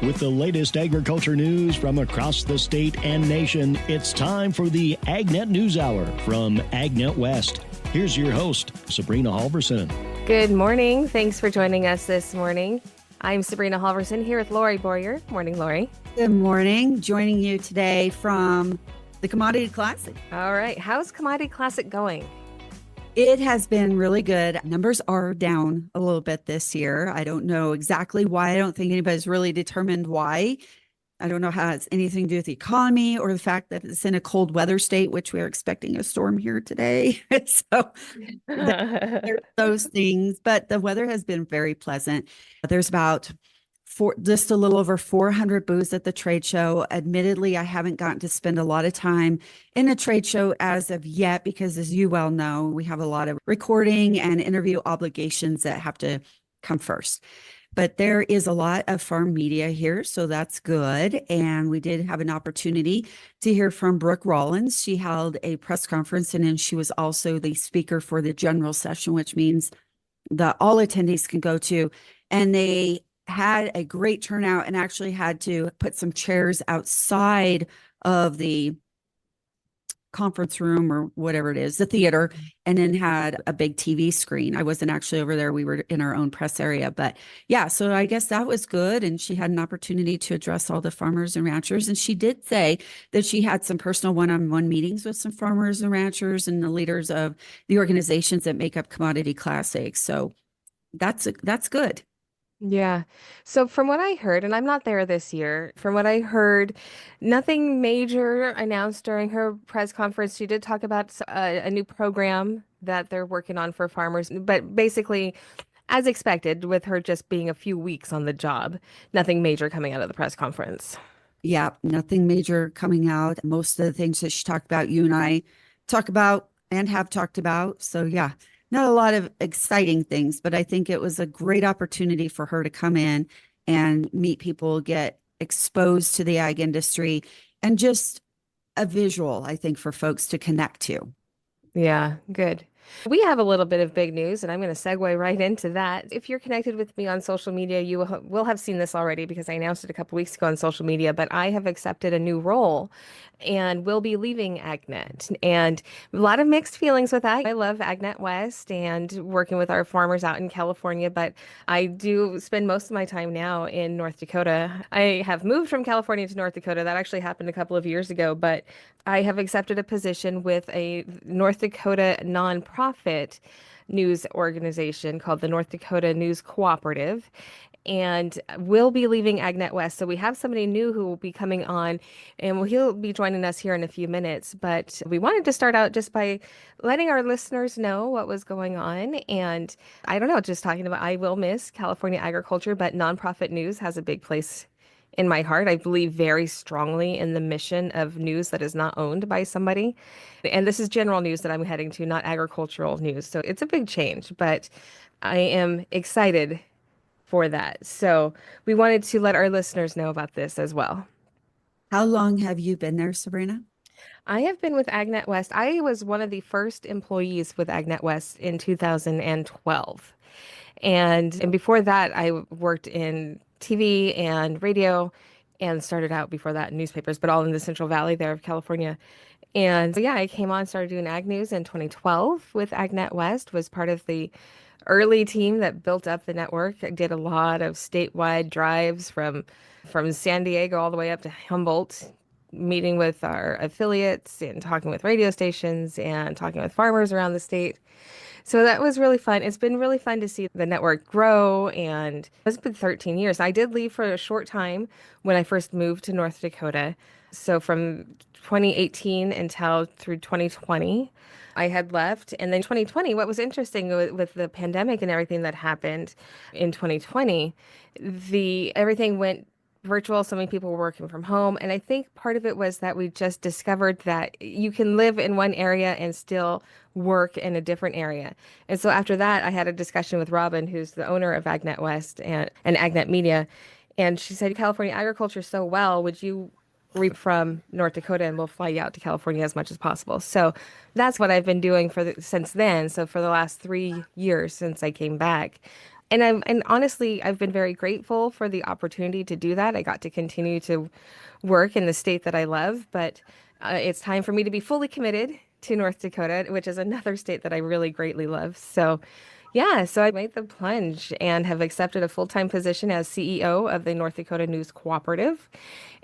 With the latest agriculture news from across the state and nation, it's time for the AgNet News Hour from AgNet West. Here's your host, Sabrina Halvorson. Good morning. Thanks for joining us this morning. I'm Sabrina Halvorson here with Lorrie Boyer. Morning, Lorrie. Good morning. Joining you today from the Commodity Classic. All right. How's Commodity Classic going? It has been really good. Numbers are down a little bit this year. I don't know exactly why. I don't think anybody's really determined why. I don't know how it's anything to do with the economy or the fact that it's in a cold weather state, which we are expecting a storm here today. So there's those things, but the weather has been very pleasant. There's about just a little over 400 booths at the trade show. Admittedly, I haven't gotten to spend a lot of time in a trade show as of yet, because as you well know, we have a lot of recording and interview obligations that have to come first. But there is a lot of farm media here, so that's good. And we did have an opportunity to hear from Brooke Rollins. She held a press conference, and then she was also the speaker for the general session, which means that all attendees can go to. And they had a great turnout and actually had to put some chairs outside of the conference room or whatever it is, the theater, and then had a big TV screen. I wasn't actually over there. We were in our own press area, but yeah, so I guess that was good. And she had an opportunity to address all the farmers and ranchers. And she did say that she had some personal one-on-one meetings with some farmers and ranchers and the leaders of the organizations that make up Commodity Classic. So that's good. Yeah. So from what I heard, and I'm not there this year, from what I heard, nothing major announced during her press conference. She did talk about a new program that they're working on for farmers, but basically, as expected, with her just being a few weeks on the job, nothing major coming out of the press conference. Yeah, nothing major coming out. Most of the things that she talked about, you and I talk about and have talked about. So yeah, not a lot of exciting things, but I think it was a great opportunity for her to come in and meet people, get exposed to the ag industry, and just a visual, I think, for folks to connect to. Yeah, good. We have a little bit of big news, and I'm going to segue right into that. If you're connected with me on social media, you will have seen this already because I announced it a couple weeks ago on social media, but I have accepted a new role and will be leaving AgNet. And a lot of mixed feelings with that. I love AgNet West and working with our farmers out in California, but I do spend most of my time now in North Dakota. I have moved from California to North Dakota. That actually happened a couple of years ago, but I have accepted a position with a North Dakota nonprofit news organization called the North Dakota News Cooperative, and we'll be leaving AgNet West. So we have somebody new who will be coming on, and he'll be joining us here in a few minutes. But we wanted to start out just by letting our listeners know what was going on. And I don't know, just talking about, I will miss California agriculture, but nonprofit news has a big place in my heart. I believe very strongly in the mission of news that is not owned by somebody. And this is general news that I'm heading to, not agricultural news. So it's a big change, but I am excited for that. So we wanted to let our listeners know about this as well. How long have you been there, Sabrina? I have been with AgNet West. I was one of the first employees with AgNet West in 2012. And before that, I worked in TV and radio and started out before that in newspapers, but all in the Central Valley there of California. And so, yeah, I came on, started doing ag news in 2012 with AgNet West, was part of the early team that built up the network. I did a lot of statewide drives from San Diego all the way up to Humboldt, meeting with our affiliates and talking with radio stations and talking with farmers around the state. So that was really fun. It's been really fun to see the network grow, and it's been 13 years. I did leave for a short time when I first moved to North Dakota. So from 2018 until through 2020, I had left. And then 2020, what was interesting with the pandemic and everything that happened in 2020, everything went virtual. So many people were working from home. And I think part of it was that we just discovered that you can live in one area and still work in a different area. And so after that, I had a discussion with Robin, who's the owner of AgNet West and AgNet Media. And she said, California agriculture so well, would you reap from North Dakota and we'll fly you out to California as much as possible. So that's what I've been doing since then. So for the last 3 years since I came back, And honestly, I've been very grateful for the opportunity to do that. I got to continue to work in the state that I love, but it's time for me to be fully committed to North Dakota, which is another state that I really greatly love. So, yeah, so I made the plunge and have accepted a full-time position as CEO of the North Dakota News Cooperative,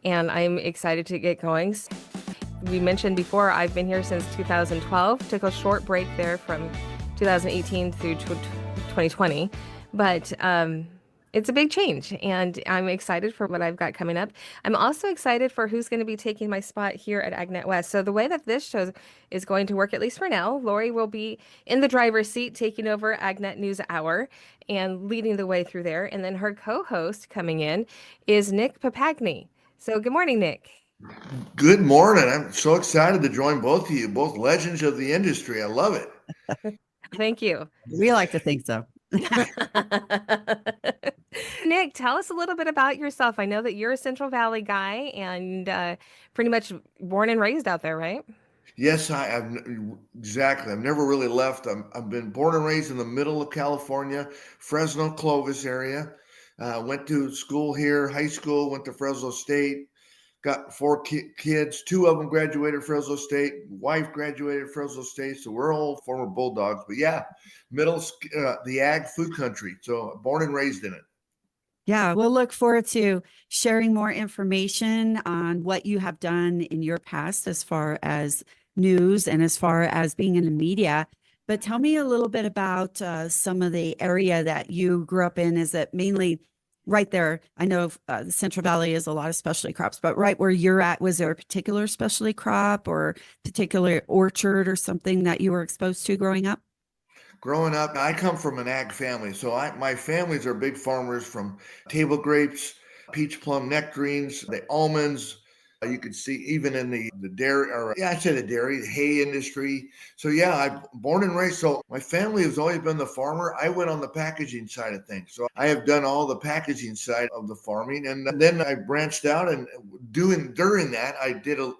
and I'm excited to get going. We mentioned before, I've been here since 2012, took a short break there from 2018 through 2020, but it's a big change, and I'm excited for what I've got coming up. I'm also excited for who's going to be taking my spot here at AgNet West. So the way that this show is going to work, at least for now, Lorrie will be in the driver's seat taking over AgNet News Hour and leading the way through there. And then her co-host coming in is Nick Papagni. So good morning, Nick. Good morning. I'm so excited to join both of you, both legends of the industry. I love it. Thank you. We like to think so. Nick, tell us a little bit about yourself. I know that you're a Central Valley guy and pretty much born and raised out there, right? Yes, exactly. I've never really left. I've been born and raised in the middle of California, Fresno, Clovis area. Went to school here, high school, went to Fresno State. Got four kids. Two of them graduated Fresno State. Wife graduated Fresno State. So we're all former Bulldogs. But yeah, the ag food country. So born and raised in it. Yeah, we'll look forward to sharing more information on what you have done in your past as far as news and as far as being in the media. But tell me a little bit about some of the area that you grew up in. Is it mainly right there? I know the Central Valley is a lot of specialty crops, but right where you're at, was there a particular specialty crop or particular orchard or something that you were exposed to growing up? Growing up, I come from an ag family, so my families are big farmers from table grapes, peach plum nectarines, the almonds. You could see even in the dairy, or yeah, I'd say the dairy, the hay industry. So yeah, I'm born and raised. So my family has always been the farmer. I went on the packaging side of things. So I have done all the packaging side of the farming, and then I branched out and during that I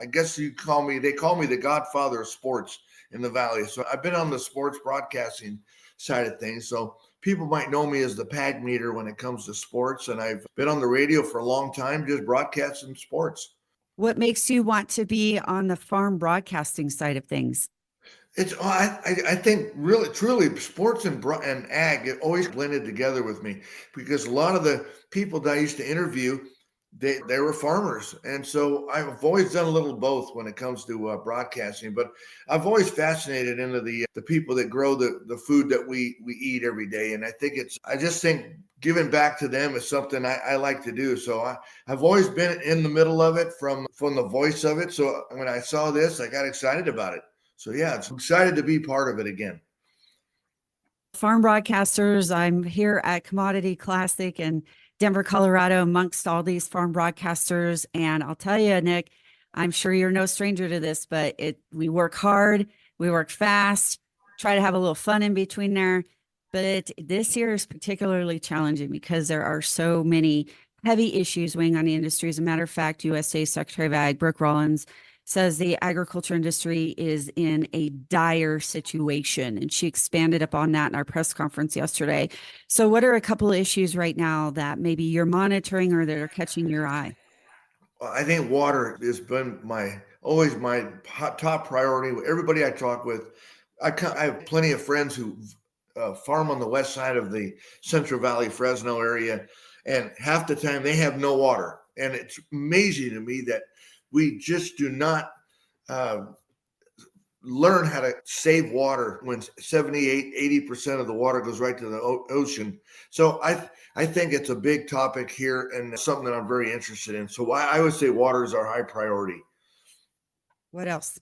guess they call me the godfather of sports in the Valley. So I've been on the sports broadcasting side of things. So people might know me as the pag meter when it comes to sports. And I've been on the radio for a long time, just broadcasting sports. What makes you want to be on the farm broadcasting side of things? I think really truly sports and ag, it always blended together with me because a lot of the people that I used to interview, they were farmers, and so I've always done a little both when it comes to broadcasting. But I've always fascinated into the people that grow the food that we eat every day, and I just think giving back to them is something I like to do. So I've always been in the middle of it from the voice of it. So when I saw this, I got excited about it. So yeah, it's excited to be part of it again. Farm broadcasters, I'm here at Commodity Classic in Denver, Colorado, amongst all these farm broadcasters. And I'll tell you, Nick, I'm sure you're no stranger to this, but we work hard, we work fast, try to have a little fun in between there. But this year is particularly challenging because there are so many heavy issues weighing on the industry. As a matter of fact, USA Secretary of Ag, Brooke Rollins, says the agriculture industry is in a dire situation. And she expanded upon that in our press conference yesterday. So what are a couple of issues right now that maybe you're monitoring or that are catching your eye? Well, I think water has been always my top priority. Everybody I talk with, I have plenty of friends who farm on the west side of the Central Valley, Fresno area, and half the time they have no water. And it's amazing to me that we just do not learn how to save water when 80% of the water goes right to the ocean. So I think it's a big topic here and something that I'm very interested in. So I would say water is our high priority. What else?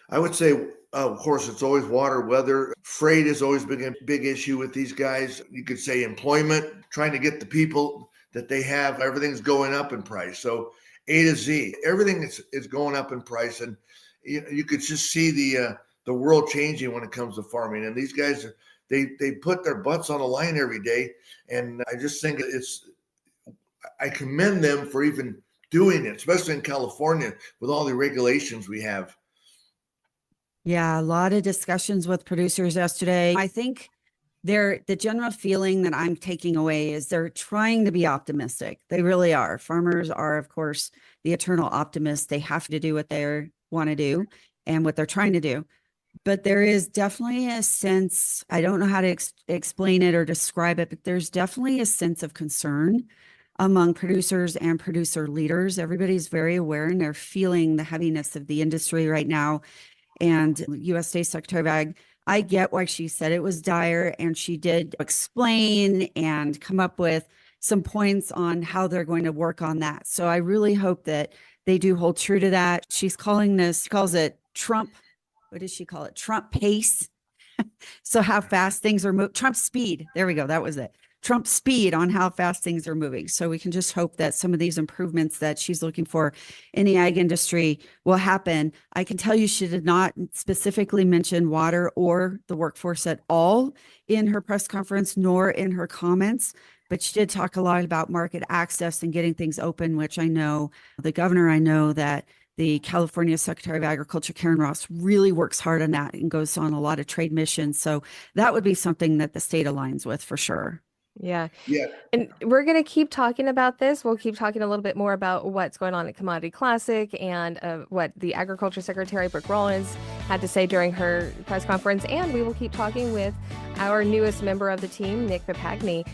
I would say, of course, it's always water, weather. Freight has always been a big issue with these guys. You could say employment, trying to get the people that they have, everything's going up in price. So A to Z, everything is going up in price. And you could just see the world changing when it comes to farming. And these guys, they put their butts on the line every day. And I just think I commend them for even doing it, especially in California with all the regulations we have. Yeah, a lot of discussions with producers yesterday. I think the general feeling that I'm taking away is they're trying to be optimistic. They really are. Farmers are, of course, the eternal optimists. They have to do what they want to do and what they're trying to do. But there is definitely a sense, I don't know how to explain it or describe it, but there's definitely a sense of concern among producers and producer leaders. Everybody's very aware and they're feeling the heaviness of the industry right now. And U.S. State Secretary of Ag, I get why she said it was dire, and she did explain and come up with some points on how they're going to work on that. So I really hope that they do hold true to that. She calls it Trump. What does she call it? Trump pace. So how fast things are moving. Trump speed. There we go. That was it. Trump speed on how fast things are moving. So we can just hope that some of these improvements that she's looking for in the ag industry will happen. I can tell you she did not specifically mention water or the workforce at all in her press conference, nor in her comments. But she did talk a lot about market access and getting things open, which I know I know that the California Secretary of Agriculture, Karen Ross, really works hard on that and goes on a lot of trade missions. So that would be something that the state aligns with for sure. Yeah. Yeah. And we're going to keep talking about this. We'll keep talking a little bit more about what's going on at Commodity Classic and what the Agriculture Secretary, Brooke Rollins, had to say during her press conference. And we will keep talking with our newest member of the team, Nick Papagni.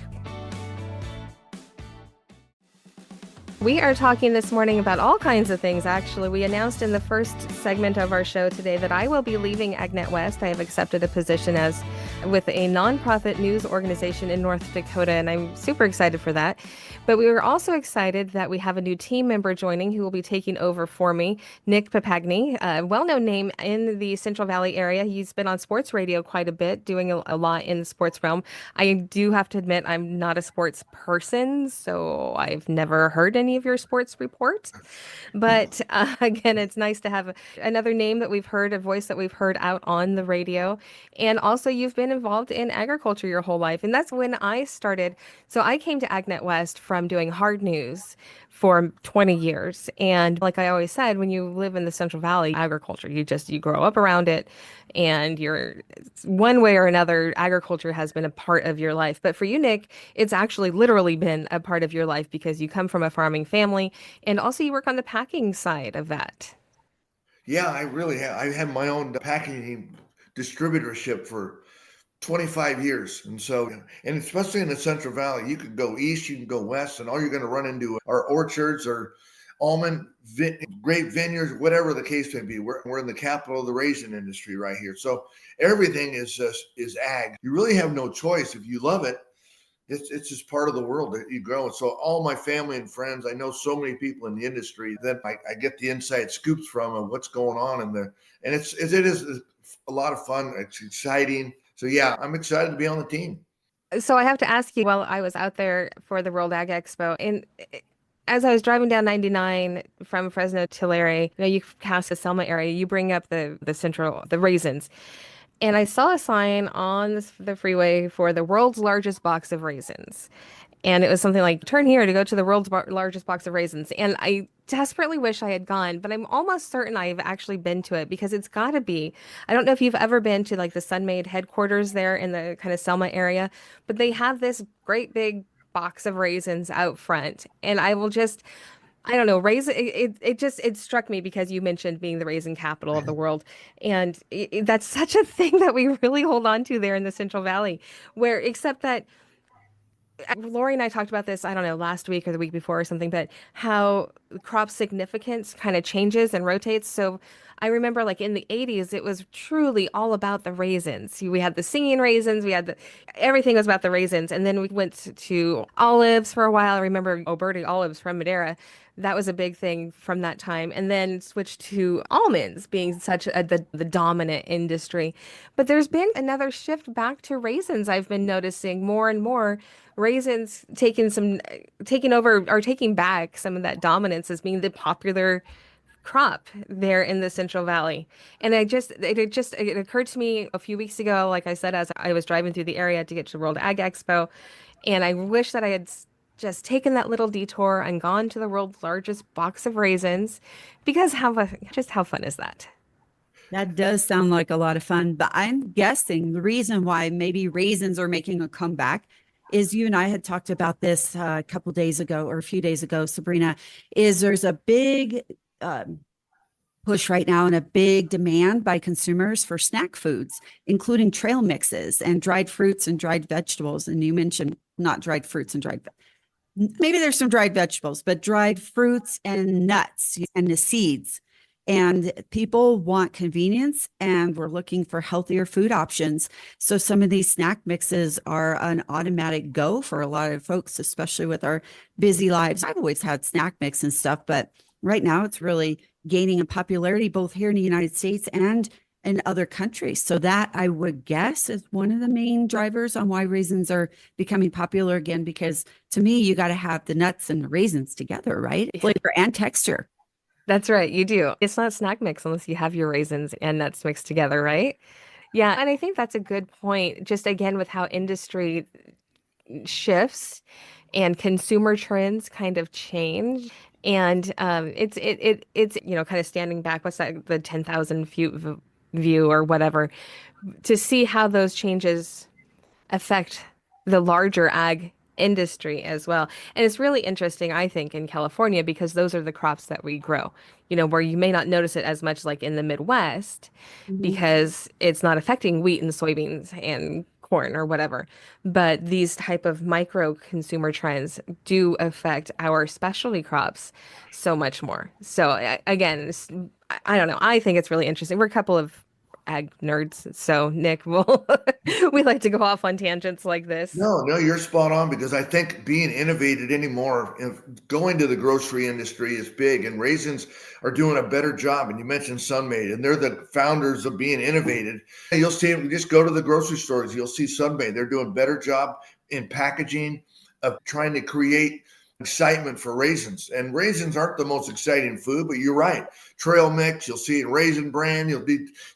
We are talking this morning about all kinds of things, actually. We announced in the first segment of our show today that I will be leaving AgNet West. I have accepted a position with a nonprofit news organization in North Dakota, and I'm super excited for that. But we were also excited that we have a new team member joining who will be taking over for me, Nick Papagni, a well-known name in the Central Valley area. He's been on sports radio quite a bit, doing a lot in the sports realm. I do have to admit I'm not a sports person, so I've never heard any of your sports reports. But again, it's nice to have another name that we've heard, a voice that we've heard out on the radio. And also, you've been involved in agriculture your whole life. And that's when I started. So I came to AgNet West from doing hard news for 20 years. And like I always said, when you live in the Central Valley, agriculture, you grow up around it, and you're one way or another, agriculture has been a part of your life. But for you, Nick, it's actually literally been a part of your life because you come from a farming family, and also you work on the packing side of that. Yeah, I really have. I had my own packing distributorship for 25 years. And so, and especially in the Central Valley, you could go east, you can go west, and all you're going to run into are orchards or grape vineyards, whatever the case may be. We're in the capital of the raisin industry right here. So everything is ag. You really have no choice. If you love it, it's just part of the world that you grow. And so all my family and friends, I know so many people in the industry that I get the inside scoops from of what's going on in there. And it is a lot of fun. It's exciting. So yeah, I'm excited to be on the team. So I have to ask you, while I was out there for the World Ag Expo, and as I was driving down 99 from Fresno to Tulare, you pass the Selma area, you bring up the raisins. And I saw a sign on the freeway for the world's largest box of raisins. And it was something like, turn here to go to the world's largest box of raisins. And I desperately wish I had gone, but I'm almost certain I've actually been to it because it's got to be. I don't know if you've ever been to like the Sunmade headquarters there in the kind of Selma area, but they have this great big box of raisins out front. And I don't know, it struck me because you mentioned being the raisin capital of the world. And that's such a thing that we really hold on to there in the Central Valley, except that Lorrie and I talked about this, I don't know, last week or the week before or something, but how crop significance kind of changes and rotates. So I remember like in the 80s, it was truly all about the raisins. We had the singing raisins, everything was about the raisins. And then we went to olives for a while. I remember Oberti olives from Madeira. That was a big thing from that time. And then switched to almonds being such the dominant industry. But there's been another shift back to raisins. I've been noticing more and more raisins taking back some of that dominance as being the popular crop there in the Central Valley. And it occurred to me a few weeks ago, like I said, as I was driving through the area to get to the World Ag Expo, and I wish that I had just taken that little detour and gone to the world's largest box of raisins, because how fun is that? That does sound like a lot of fun, but I'm guessing the reason why maybe raisins are making a comeback is you and I had talked about this a couple days ago or a few days ago, Sabrina, is there's a big push right now and a big demand by consumers for snack foods, including trail mixes and dried fruits and dried vegetables. And you mentioned not dried fruits and maybe there's some dried vegetables, but dried fruits and nuts and the seeds. And people want convenience and we're looking for healthier food options. So some of these snack mixes are an automatic go for a lot of folks, especially with our busy lives. I've always had snack mix and stuff, but right now it's really gaining in popularity both here in the United States and in other countries. So that I would guess is one of the main drivers on why raisins are becoming popular again, because to me, you got to have the nuts and the raisins together, right? Flavor and texture. That's right, you do. It's not snack mix unless you have your raisins and nuts mixed together, right? Yeah, and I think that's a good point. Just again, with how industry shifts and consumer trends kind of change. And it's kind of standing back. What's that? The 10,000 view or whatever, to see how those changes affect the larger ag industry as well. And it's really interesting, I think, in California because those are the crops that we grow, where you may not notice it as much like in the Midwest because it's not affecting wheat and soybeans and corn or whatever. But these type of micro consumer trends do affect our specialty crops so much more. So again, I don't know. I think it's really interesting. We're a couple of ag nerds. So Nick, we like to go off on tangents like this. No, you're spot on because I think being innovated anymore, going to the grocery industry is big, and raisins are doing a better job. And you mentioned Sunmade, and they're the founders of being innovated. And you'll see them, just go to the grocery stores, you'll see Sunmade. They're doing a better job in packaging of trying to create excitement for raisins. And raisins aren't the most exciting food, but you're right. Trail mix, you'll see Raisin Bran,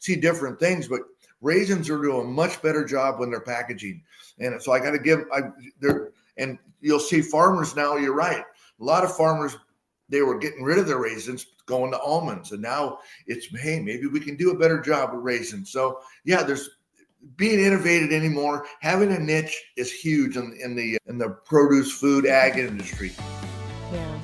see different things, but raisins are doing a much better job when they're packaging. And so I got to and you'll see farmers now, you're right. A lot of farmers, they were getting rid of their raisins, going to almonds. And now it's, hey, maybe we can do a better job with raisins. So yeah, there's being innovated anymore. Having a niche is huge in the produce, food, ag industry. Yeah.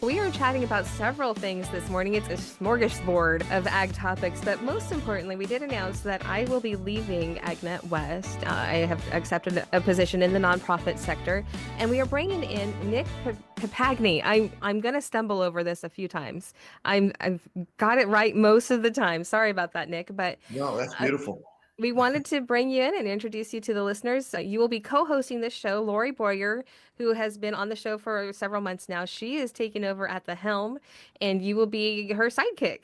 We are chatting about several things this morning. It's a smorgasbord of ag topics, but most importantly, we did announce that I will be leaving AgNet West. I have accepted a position in the nonprofit sector, and we are bringing in Nick Papagni. I'm going to stumble over this a few times. I've got it right most of the time. Sorry about that, Nick, but no, that's beautiful. We wanted to bring you in and introduce you to the listeners. You will be co-hosting this show. Lorrie Boyer, who has been on the show for several months now, she is taking over at the helm, and you will be her sidekick.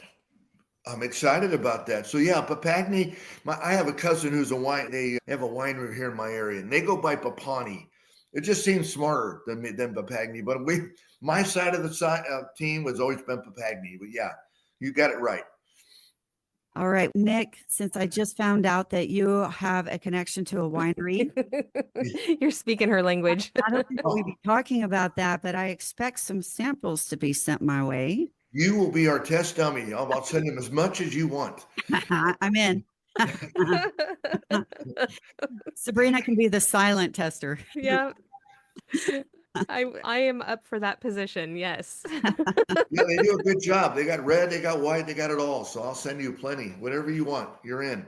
I'm excited about that. So yeah, Papagni, I have a cousin who's they have a winery here in my area, and they go by Papagni. It just seems smarter than Papagni, but my side of the team has always been Papagni. But yeah, you got it right. All right, Nick, since I just found out that you have a connection to a winery. You're speaking her language. I don't think we'd be talking about that, but I expect some samples to be sent my way. You will be our test dummy. I'll send them as much as you want. I'm in. Sabrina can be the silent tester. Yeah. I am up for that position. Yes. Yeah, they do a good job. They got red, they got white, they got it all. So I'll send you plenty. Whatever you want, you're in.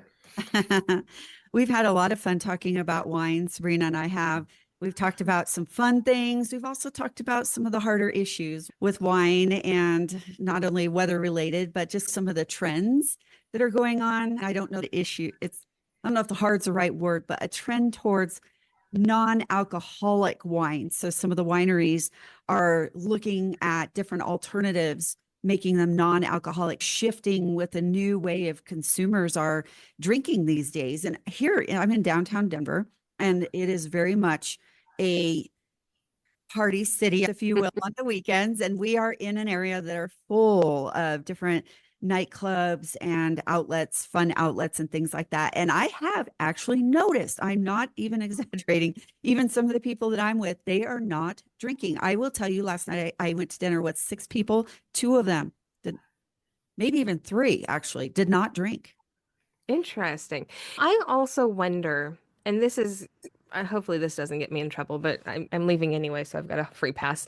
We've had a lot of fun talking about wine. Sabrina and I have. We've talked about some fun things. We've also talked about some of the harder issues with wine, and not only weather related, but just some of the trends that are going on. I don't know the issue. I don't know if the hard's the right word, but a trend towards non-alcoholic wine. So some of the wineries are looking at different alternatives, making them non-alcoholic, shifting with a new way of consumers are drinking these days. And here I'm in downtown Denver, and it is very much a party city, if you will, on the weekends. And we are in an area that are full of different nightclubs and outlets, fun outlets and things like that. And I have actually noticed, I'm not even exaggerating, even some of the people that I'm with, they are not drinking. I will tell you, last night I went to dinner with 6 people, 2 of them maybe even 3 actually, did not drink. Interesting. I also wonder, and this is, hopefully this doesn't get me in trouble, but I'm leaving anyway, so I've got a free pass.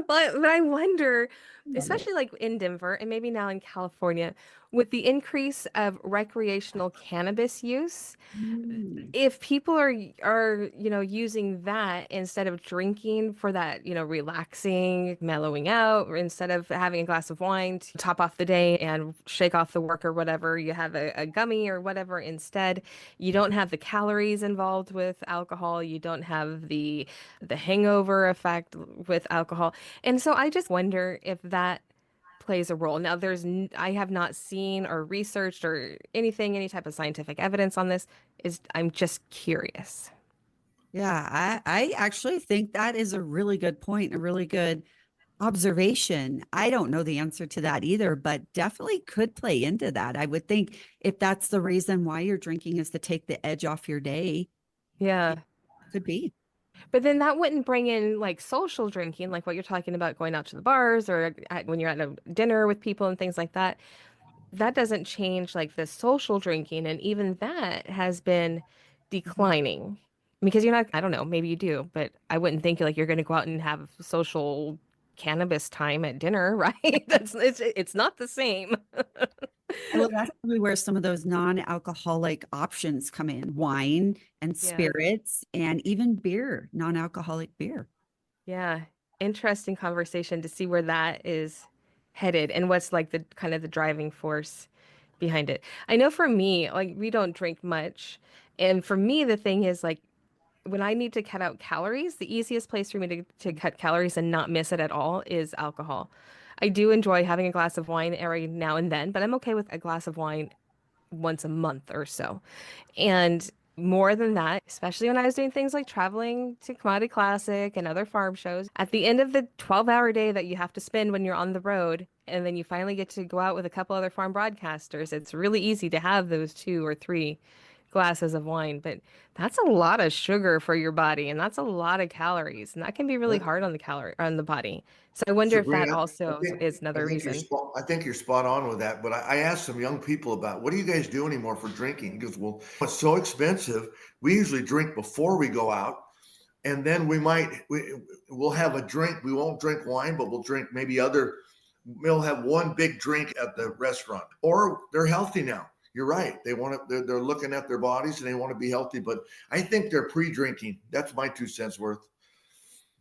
But I wonder, especially like in Denver and maybe now in California, with the increase of recreational cannabis use, Mm. if people are using that instead of drinking for that relaxing mellowing out, or instead of having a glass of wine to top off the day and shake off the work or whatever, you have a gummy or whatever instead. You don't have the calories involved with alcohol, you don't have the hangover effect with alcohol, and so I just wonder if that plays a role. Now, I have not seen or researched or anything, any type of scientific evidence on this. I'm just curious. Yeah, I actually think that is a really good point, a really good observation. I don't know the answer to that either, but definitely could play into that. I would think if that's the reason why you're drinking is to take the edge off your day, it Yeah. could be. But then that wouldn't bring in like social drinking, like what you're talking about going out to the bars or when you're at a dinner with people and things like that. That doesn't change like the social drinking. And even that has been declining because you're not, I don't know, maybe you do, but I wouldn't think like you're going to go out and have social cannabis time at dinner, right? It's not the same. Well, that's probably where some of those non-alcoholic options come in, wine and Yeah. spirits and even beer, non-alcoholic beer. Yeah. Interesting conversation to see where that is headed and what's like the kind of the driving force behind it. I know for me, like we don't drink much. And for me, the thing is like when I need to cut out calories, the easiest place for me to cut calories and not miss it at all is alcohol. I do enjoy having a glass of wine every now and then, but I'm okay with a glass of wine once a month or so. And more than that, especially when I was doing things like traveling to Commodity Classic and other farm shows, at the end of the 12-hour day that you have to spend when you're on the road, and then you finally get to go out with a couple other farm broadcasters, it's really easy to have those 2 or 3 glasses of wine. But that's a lot of sugar for your body, and that's a lot of calories, and that can be really hard on the body. So I wonder if that Sabrina, also is I another think reason. I think you're spot on with that. But I asked some young people about what do you guys do anymore for drinking? Because well, it's so expensive. We usually drink before we go out, and then we'll have a drink. We won't drink wine, but we'll drink maybe other. We'll have one big drink at the restaurant, or they're healthy now. You're right. They want to. They're looking at their bodies and they want to be healthy. But I think they're pre-drinking. That's my 2 cents worth.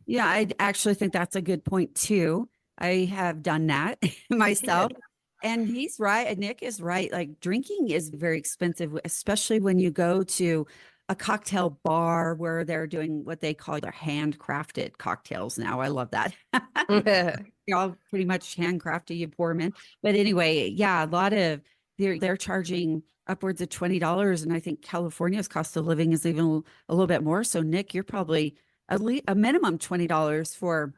Yeah, I actually think that's a good point too. I have done that myself. And he's right. Nick is right. Like drinking is very expensive, especially when you go to a cocktail bar where they're doing what they call their handcrafted cocktails now. I love that. You're all pretty much handcrafted, you poor men. But anyway, yeah, a lot of they're charging upwards of $20. And I think California's cost of living is even a little bit more. So Nick, you're probably at least a minimum $20 for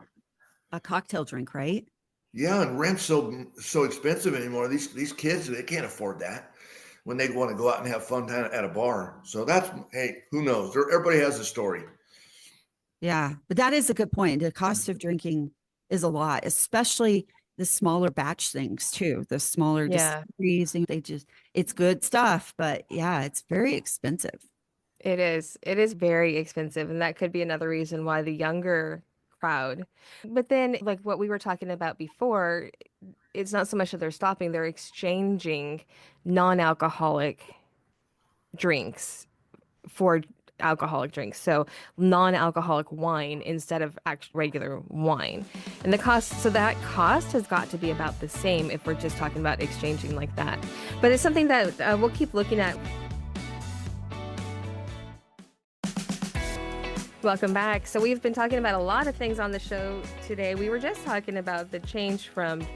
a cocktail drink, right? Yeah, and rent's so expensive anymore. These kids they can't afford that when they want to go out and have fun time at a bar. So that's hey, who knows? Everybody has a story. Yeah, but that is a good point. The cost of drinking is a lot, especially the smaller batch things too. The smaller Yeah. distilleries, and it's good stuff, but yeah, it's very expensive. It is. It is very expensive, and that could be another reason why the younger crowd. But then, like what we were talking about before, it's not so much that they're stopping, they're exchanging non-alcoholic drinks for alcoholic drinks. So non-alcoholic wine instead of regular wine. And that cost has got to be about the same if we're just talking about exchanging like that. But it's something that we'll keep looking at. Welcome back. So we've been talking about a lot of things on the show today. We were just talking about the change from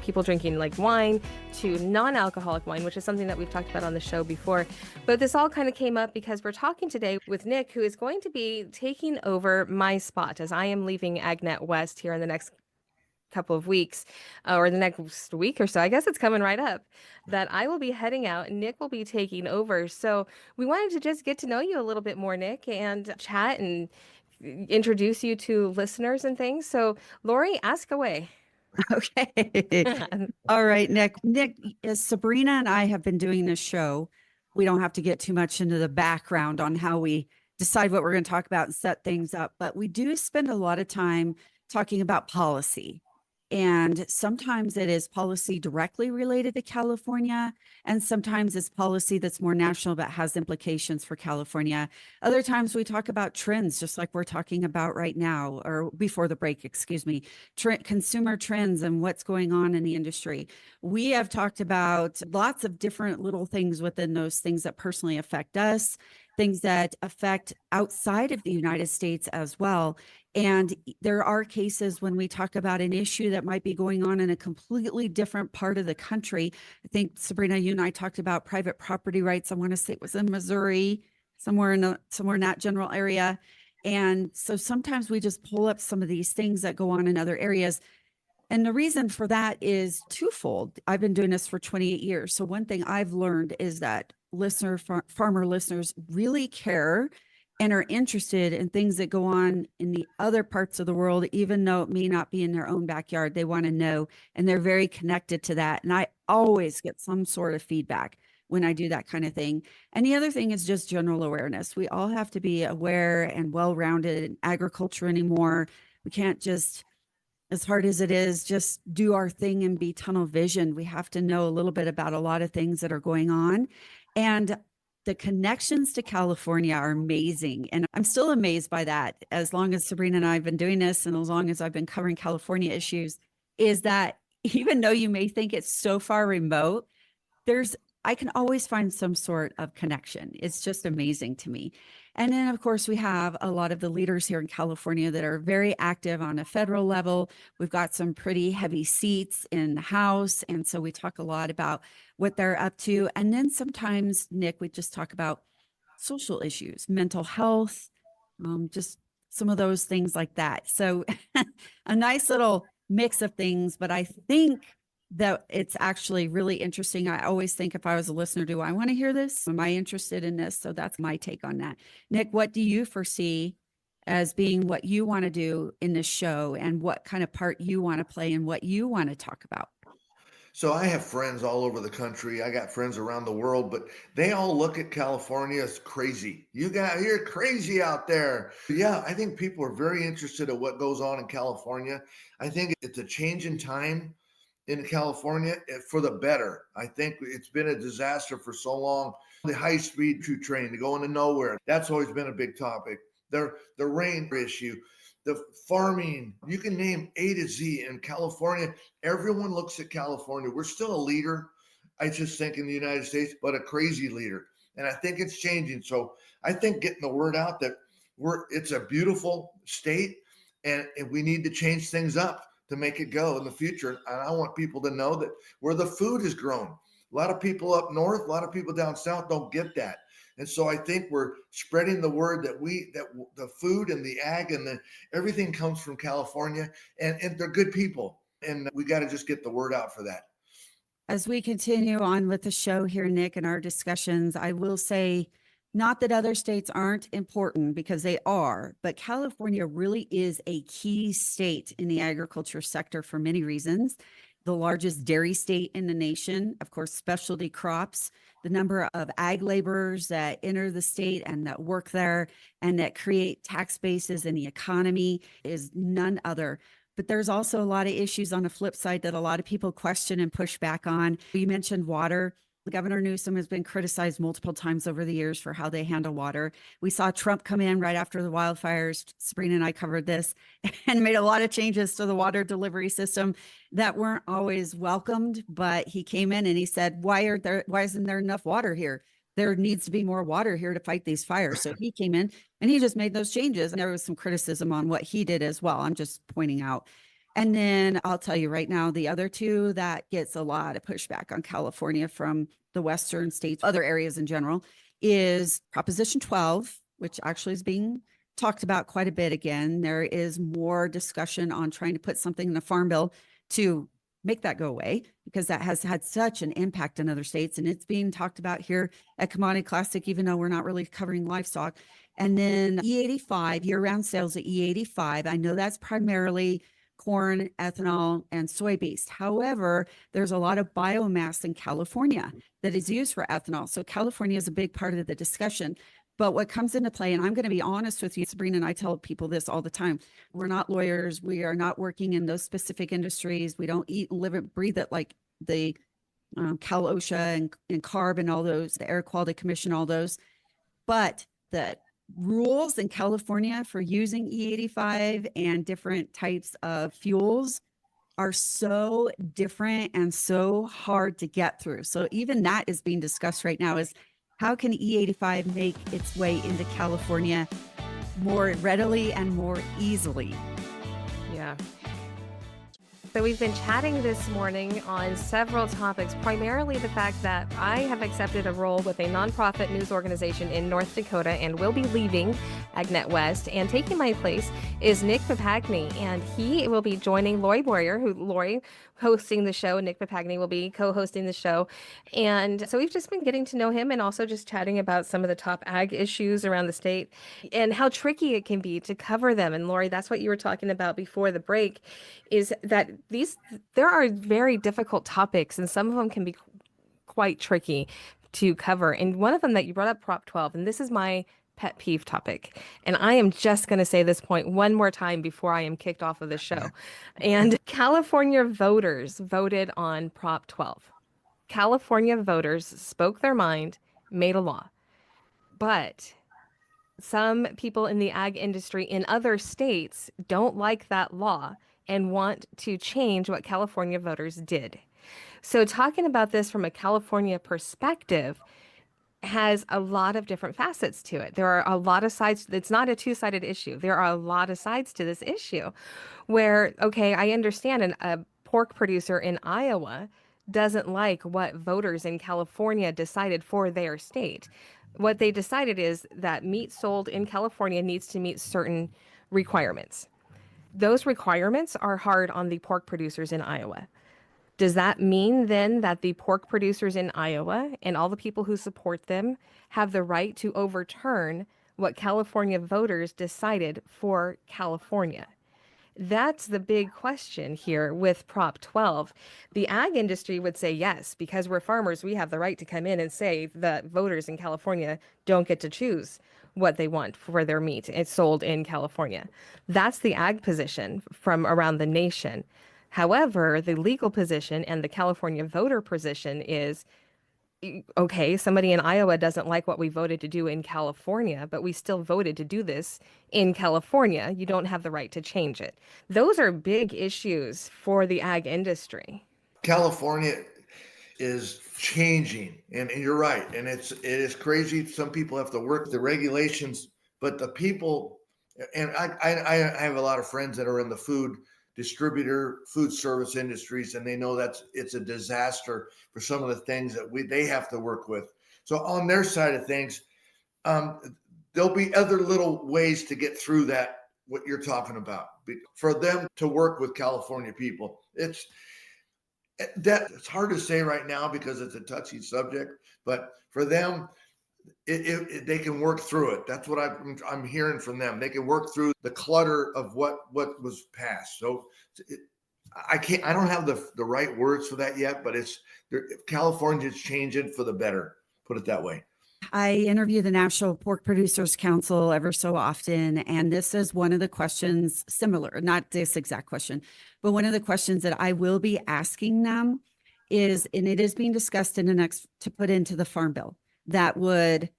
people drinking like wine to non-alcoholic wine, which is something that we've talked about on the show before. But this all kind of came up because we're talking today with Nick, who is going to be taking over my spot as I am leaving AgNet West here in the next couple of weeks or the next week or so. I guess it's coming right up that I will be heading out and Nick will be taking over. So we wanted to just get to know you a little bit more, Nick, and chat and introduce you to listeners and things. So Lorrie, ask away. Okay. All right, Nick. Nick, as Sabrina and I have been doing this show, we don't have to get too much into the background on how we decide what we're going to talk about and set things up, but we do spend a lot of time talking about policy. And sometimes it is policy directly related to California, and sometimes it's policy that's more national but has implications for California. Other times we talk about trends, just like we're talking about right now, or before the break, excuse me, consumer trends and what's going on in the industry. We have talked about lots of different little things within those things that personally affect us, things that affect outside of the United States as well. And there are cases when we talk about an issue that might be going on in a completely different part of the country. I think, Sabrina, you and I talked about private property rights. I want to say it was in Missouri, somewhere in that general area. And so sometimes we just pull up some of these things that go on in other areas. And the reason for that is twofold. I've been doing this for 28 years. So one thing I've learned is that farmer listeners really care and are interested in things that go on in the other parts of the world, even though it may not be in their own backyard. They want to know, and they're very connected to that. And I always get some sort of feedback when I do that kind of thing. And the other thing is just general awareness. We all have to be aware and well-rounded in agriculture anymore. We can't just, as hard as it is, just do our thing and be tunnel vision. We have to know a little bit about a lot of things that are going on. And the connections to California are amazing. And I'm still amazed by that. As long as Sabrina and I have been doing this, and as long as I've been covering California issues, is that even though you may think it's so far remote, I can always find some sort of connection. It's just amazing to me. And then, of course, we have a lot of the leaders here in California that are very active on a federal level. We've got some pretty heavy seats in the House. And so we talk a lot about what they're up to. And then sometimes, Nick, we just talk about social issues, mental health, just some of those things like that. So a nice little mix of things, but I think that it's actually really interesting. I always think, if I was a listener, do I want to hear this? Am I interested in this? So that's my take on that. Nick, what do you foresee as being what you want to do in this show, and what kind of part you want to play and what you want to talk about? So I have friends all over the country. I got friends around the world, but they all look at California as crazy. You're crazy out there. Yeah, I think people are very interested in what goes on in California. I think it's a change in time in California for the better. I think it's been a disaster for so long. The high-speed train to go into nowhere, that's always been a big topic. The rain issue, the farming, you can name A to Z in California. Everyone looks at California. We're still a leader, I just think, in the United States, but a crazy leader. And I think it's changing. So I think getting the word out that it's a beautiful state, and we need to change things up to make it go in the future. And I want people to know that where the food is grown. A lot of people up north, a lot of people down south don't get that. And so I think we're spreading the word that the food and the ag and everything comes from California, and they're good people. And we got to just get the word out for that. As we continue on with the show here, Nick, and our discussions, I will say, not that other states aren't important, because they are, but California really is a key state in the agriculture sector for many reasons. The largest dairy state in the nation, of course, specialty crops, the number of ag laborers that enter the state and that work there and that create tax bases in the economy is none other. But there's also a lot of issues on the flip side that a lot of people question and push back on. You mentioned water. Governor Newsom has been criticized multiple times over the years for how they handle water. We saw Trump come in right after the wildfires. Sabrina and I covered this, and made a lot of changes to the water delivery system that weren't always welcomed. But he came in and he said, why isn't there enough water here? There needs to be more water here to fight these fires. So he came in and he just made those changes. And there was some criticism on what he did as well. I'm just pointing out. And then I'll tell you right now, the other two that gets a lot of pushback on California from the Western states, other areas in general, is Proposition 12, which actually is being talked about quite a bit again. There is more discussion on trying to put something in the Farm Bill to make that go away, because that has had such an impact in other states. And it's being talked about here at Commodity Classic, even though we're not really covering livestock. And then E85, year-round sales at E85. I know that's primarily corn, ethanol, and soy-based. However, there's a lot of biomass in California that is used for ethanol. So California is a big part of the discussion. But what comes into play, and I'm going to be honest with you, Sabrina, and I tell people this all the time, we're not lawyers. We are not working in those specific industries. We don't eat and live and breathe it like the Cal OSHA and CARB and all those, the Air Quality Commission, all those. But the rules in California for using E85 and different types of fuels are so different and so hard to get through. So even that is being discussed right now, is how can E85 make its way into California more readily and more easily? Yeah. So we've been chatting this morning on several topics, primarily the fact that I have accepted a role with a nonprofit news organization in North Dakota and will be leaving AgNet West. And taking my place is Nick Papagni, and he will be joining Lorrie Boyer, Lorrie hosting the show. Nick Papagni will be co-hosting the show. And so we've just been getting to know him and also just chatting about some of the top ag issues around the state and how tricky it can be to cover them. And Lorrie, that's what you were talking about before the break, is that there are very difficult topics, and some of them can be quite tricky to cover. And one of them that you brought up, Prop 12, and this is my pet peeve topic. And I am just going to say this point one more time before I am kicked off of the show. And California voters voted on Prop 12. California voters spoke their mind, made a law. But some people in the ag industry in other states don't like that law and want to change what California voters did. So talking about this from a California perspective has a lot of different facets to it. There are a lot of sides. It's not a two-sided issue. There are a lot of sides to this issue where, okay, I understand a pork producer in Iowa doesn't like what voters in California decided for their state. What they decided is that meat sold in California needs to meet certain requirements. Those requirements are hard on the pork producers in Iowa. Does that mean then that the pork producers in Iowa and all the people who support them have the right to overturn what California voters decided for California? That's the big question here with Prop 12. The ag industry would say yes, because we're farmers, we have the right to come in and say that voters in California don't get to choose what they want for their meat. It's sold in California. That's the ag position from around the nation. However, the legal position and the California voter position is, okay, somebody in Iowa doesn't like what we voted to do in California, but we still voted to do this in California. You don't have the right to change it. Those are big issues for the ag industry. California is changing, and you're right. And it is crazy. Some people have to work the regulations, but the people, and I have a lot of friends that are in the food distributor, food service industries, and they know it's a disaster for some of the things that they have to work with. So on their side of things, there'll be other little ways to get through that, what you're talking about, for them to work with California people. It's hard to say right now because it's a touchy subject, but for them, they can work through it. That's what I'm hearing from them. They can work through the clutter of what was passed. So I don't have the right words for that yet, but California's changing for the better. Put it that way. I interview the National Pork Producers Council ever so often, and this is one of the questions, similar, not this exact question, but one of the questions that I will be asking them is, and it is being discussed in the next to put into the Farm Bill, that would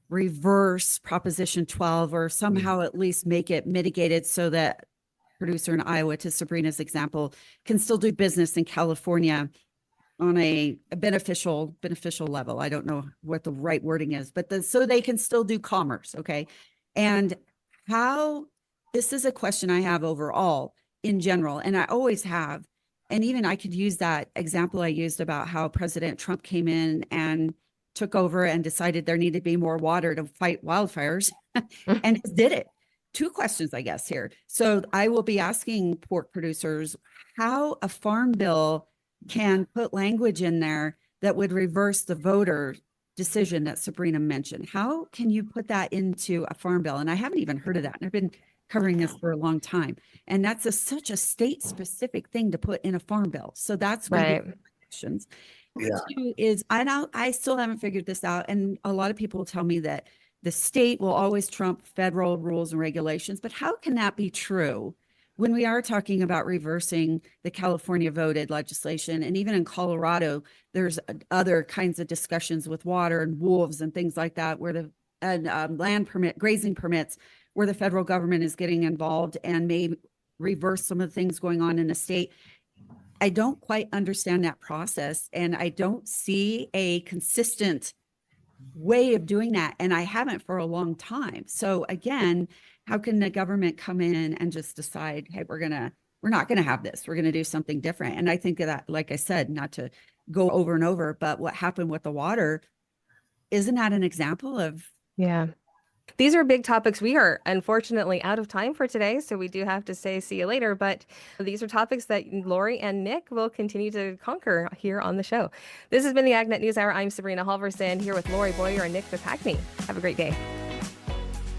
reverse Proposition 12 or somehow at least make it mitigated so that producer in Iowa, to Sabrina's example, can still do business in California on a beneficial level. I don't know what the right wording is, but so they can still do commerce. Okay. And this is a question I have overall in general, and I always have. And even I could use that example I used about how President Trump came in and took over and decided there needed to be more water to fight wildfires and did it. Two questions, I guess, here. So I will be asking pork producers how a farm bill can put language in there that would reverse the voter decision that Sabrina mentioned. How can you put that into a farm bill? And I haven't even heard of that. And I've been covering this for a long time. And that's such a state specific thing to put in a farm bill. So that's one Right. of the questions. Yeah. Two is, I still haven't figured this out. And a lot of people tell me that the state will always trump federal rules and regulations, but how can that be true when we are talking about reversing the California voted legislation? And even in Colorado, there's other kinds of discussions with water and wolves and things like that, where the land permit, grazing permits, where the federal government is getting involved and may reverse some of the things going on in the state. I don't quite understand that process, and I don't see a consistent way of doing that. And I haven't for a long time. So again, how can the government come in and just decide, hey, we're not going to have this, we're going to do something different? And I think that, like I said, not to go over and over, but what happened with the water, isn't that an example of? Yeah. These are big topics. We are unfortunately out of time for today, so we do have to say see you later. But these are topics that Lorrie and Nick will continue to conquer here on the show. This has been the AgNet News Hour. I'm Sabrina Halvorson here with Lorrie Boyer and Nick Papagni. Have a great day.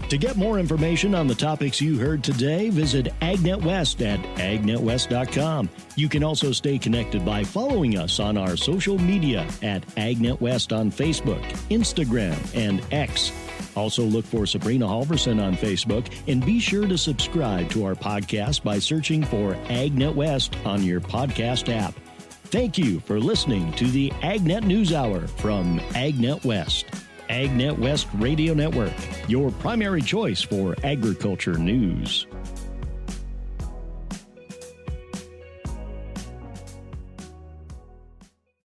To get more information on the topics you heard today, visit AgNet West at agnetwest.com. You can also stay connected by following us on our social media at AgNet West on Facebook, Instagram, and X. Also look for Sabrina Halvorson on Facebook, and be sure to subscribe to our podcast by searching for AgNet West on your podcast app. Thank you for listening to the AgNet News Hour from AgNet West. AgNet West Radio Network, your primary choice for agriculture news.